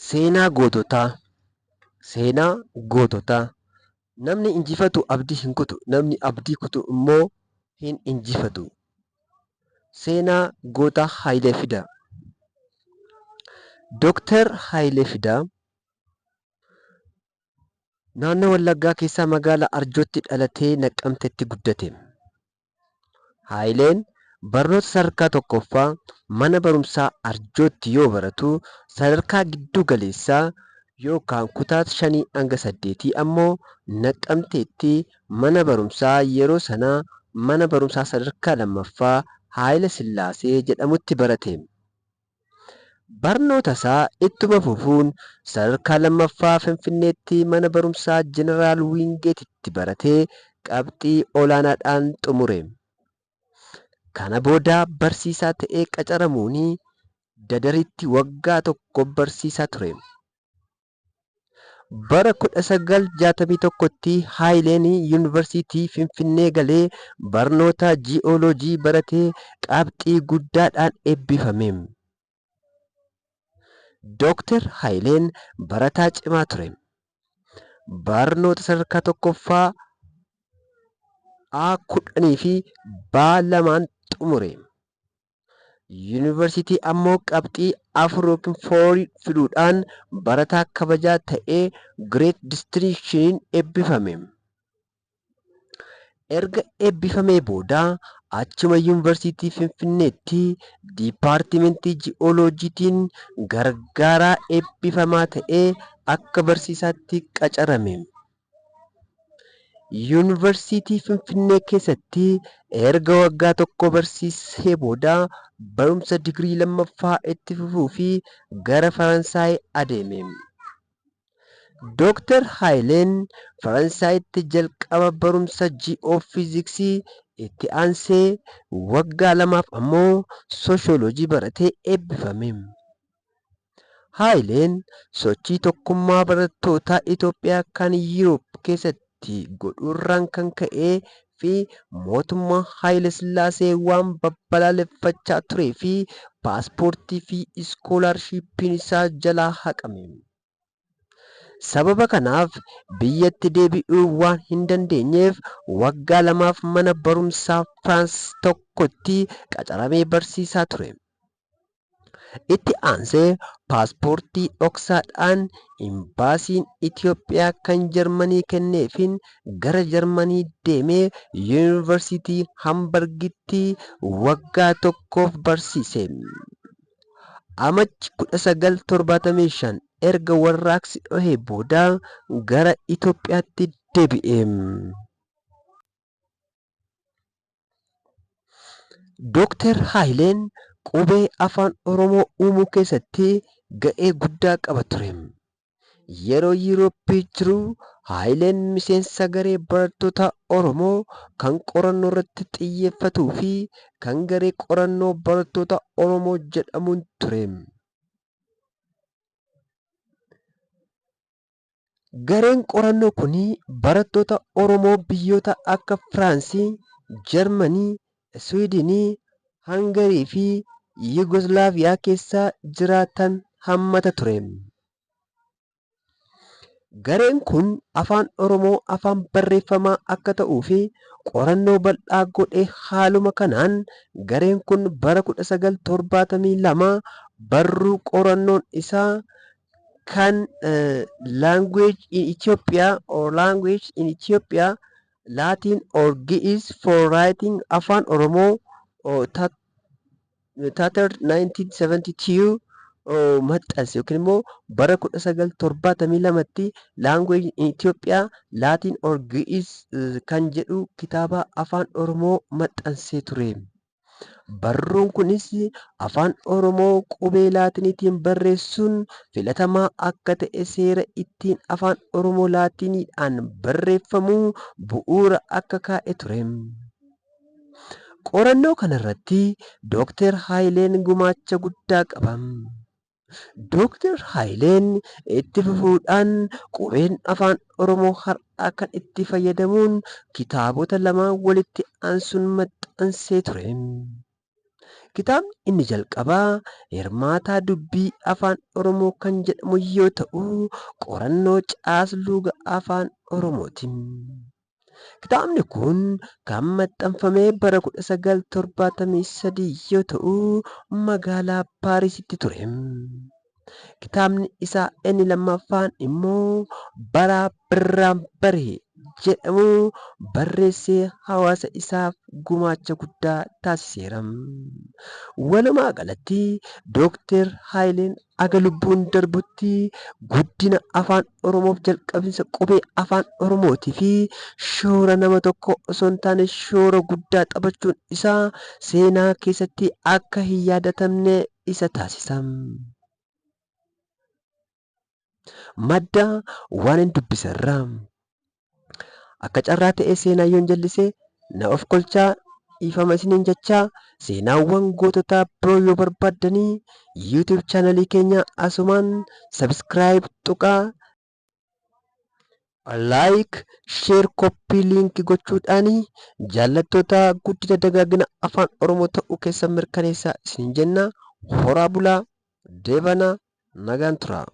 Seenaa goototaa. Seenaa goototaa. Namni injifatu abdii hin kutu. Namni abdii kutu immoo hin injifatu. Seenaa goota Hayilee Fidaa. Dooktar Hayilee Fidaa naannoo Wallaggaa keessaa magaalaa Arjootti dhalatee Naqqamteetti guddate. Hayileen barnoota sadarkaa tokkoffaa mana barumsaa Arjootti yoo baratu, sadarkaa giddu galeessaa yookaan kutaa 5 hanga 8 ammoo Naqqamteetti mana barumsaa yeroo sanaa mana barumsaa sadarkaa lammaffaa Haayile Sillaasee jedhamutti barate. Barnoota isaa ittuma fufuun sadarkaa lammaffaa Finfinneetti mana barumsaa Jeneraal Wiingeetitti baratee qabxii olaanaadhaan xumure. Kana booda barsiisaa ta'ee qacaramuun Dadaritti waggaa tokko barsiisaa ture. Bara 1961tti Haayileen Yuunivarsiitii Finfinnee galee barnoota ji'ooloojii baratee qabxii guddaadhaan eebbifame. Dooktar Haayileen barataa cimaa ture. Barnoota sadarkaa tokkoffaa A10 fi B2 xumure. Yuunivarsiitii ammoo qabxii 4 fiduudhaan barataa kabajaa ta'ee Great Distinction eebbifame. Erga eebbifamee booda achuma Yuunivarsiitii Finfinneetti Diipaartimentii Ji'ooloojiitiin gargaaraa eebbifamaa ta'ee akka barsiisaatti qacarame. Yuunivarsiitii Finfinnee keessatti erga waggaa tokko barsiisee booda barumsa digirii lammaffaa itti fufuu fi gara Faransaay adeeme. Dooktar Haayileen Faransaayitti jalqaba barumsa ji'oofiiziksii, itti aansee waggaa 2 ammoo sooshooloojii baratee eebbifame. Haayileen sochii tokkummaa barattootaa Itoophiyaa kan Yuuroop keessatti godhuurraan kan ka'ee fi mootummaa Haayile Sillaasee waan balaaleffachaa turee fi paaspoortii fi iskoolaarshiippiin isaa jalaa haqame. Sababa kanaaf biyyatti deebi'uu waan hin dandeenyeef waggaa 2 mana barumsaa Firaans tokkotti qacaramee barsiisaa ture. Itti aansee paaspoortii dhoksaadhaan imbaasiin Itoophiyaa kan Jarmanii kenneefiin gara Jarmanii deemee Yuunivarsiitii Hambargitti waggaa tokkoof barsiise. Amajji 1975 erga warraaqsi dhohee booda gara Itoophiyaatti deebi'e. Dooktar Haayileen qubee afaan Oromoo uumuu keessatti ga'ee guddaa qaba ture. Yeroo Yuurooppii jiru Haayileen miseensa garee barattoota Oromoo kan qorannoo irratti xiyyeeffatuu fi kan garee qorannoo barattoota Oromoo jedhamuun ture. Gareen qorannoo kun barattoota Oromoo biyyoota akka Firaansii, Jarmanii, Swiidinii, Hangarii fi Yugoslaaviyaa keessa jiraatan hammata ture. Gareen kun afaan Oromoo afaan barreeffamaa akka ta'uu fi qorannoo bal'aa godhe. Haaluma kanaan gareen kun bara 1972 barruu qorannoon isaa kan Language in Ethiopia or Language in Ethiopia Latin or Ge'ez for Writing afaan Oromoo Tattered 1972 maxxanse yookiin immoo bara 1972tti Language in Ethiopia Latin or Ge'ez kan jedhu kitaaba afaan Oromoo maxxansee ture. Barruun kunis afaan Oromoo qubee Laatiniitiin barreessuun filatamaa akka ta'e, seera ittiin afaan Oromoo Laatiniidhaan barreeffamuu bu'uura akka kaa'e ture. Qorannoo kanarratti Dooktar Haayileen gumaacha guddaa qaba. Dooktar Haayileen itti fufuudhaan qubeen afaan Oromoo har'aa kan itti fayyadamuun kitaabota 2 walitti aansuun maxxansee ture. Kitaabni inni jalqabaa Hirmaataa Dubbii Afaan Oromoo kan jedhamu yoo ta'u, qorannoo caasluga afaan Oromootiin. Kitaabni kun kan maxxanfame bara 1973 yoo ta'u, magaalaa Paarisitti ture. Kitaabni isaa inni lammaffaan immoo Baraa Birraan Baree jedhamu barreessee hawaasa isaaf gumaacha guddaa taasiseera. Walumaa galatti Dookter Haayileen aga lubbuun darbutti guddina afaan Oromoof jalqabinsa qubee afaan Oromootii fi shoora nama tokko osoo hin taane shoora guddaa taphachuun isaa seenaa keessatti akka hin yaadatamne isa taasisa. Madda waan hin dubbisarraa akka carraa ta'ee seenaa yoon jallisee na of kolchaa dhiifama isiniin jechaa seenaawwan goototaa biroo yoo barbaaddanii YouTube chaanalii keenya asumaan subscribe tuqaa like share copy link gochuudhaan jaallattoota guddina dagaagina afaan Oromoo ta'uu keessan mirkaneessaa isiniin jenna. Horaa bulaa deebanaa nagaan turaa.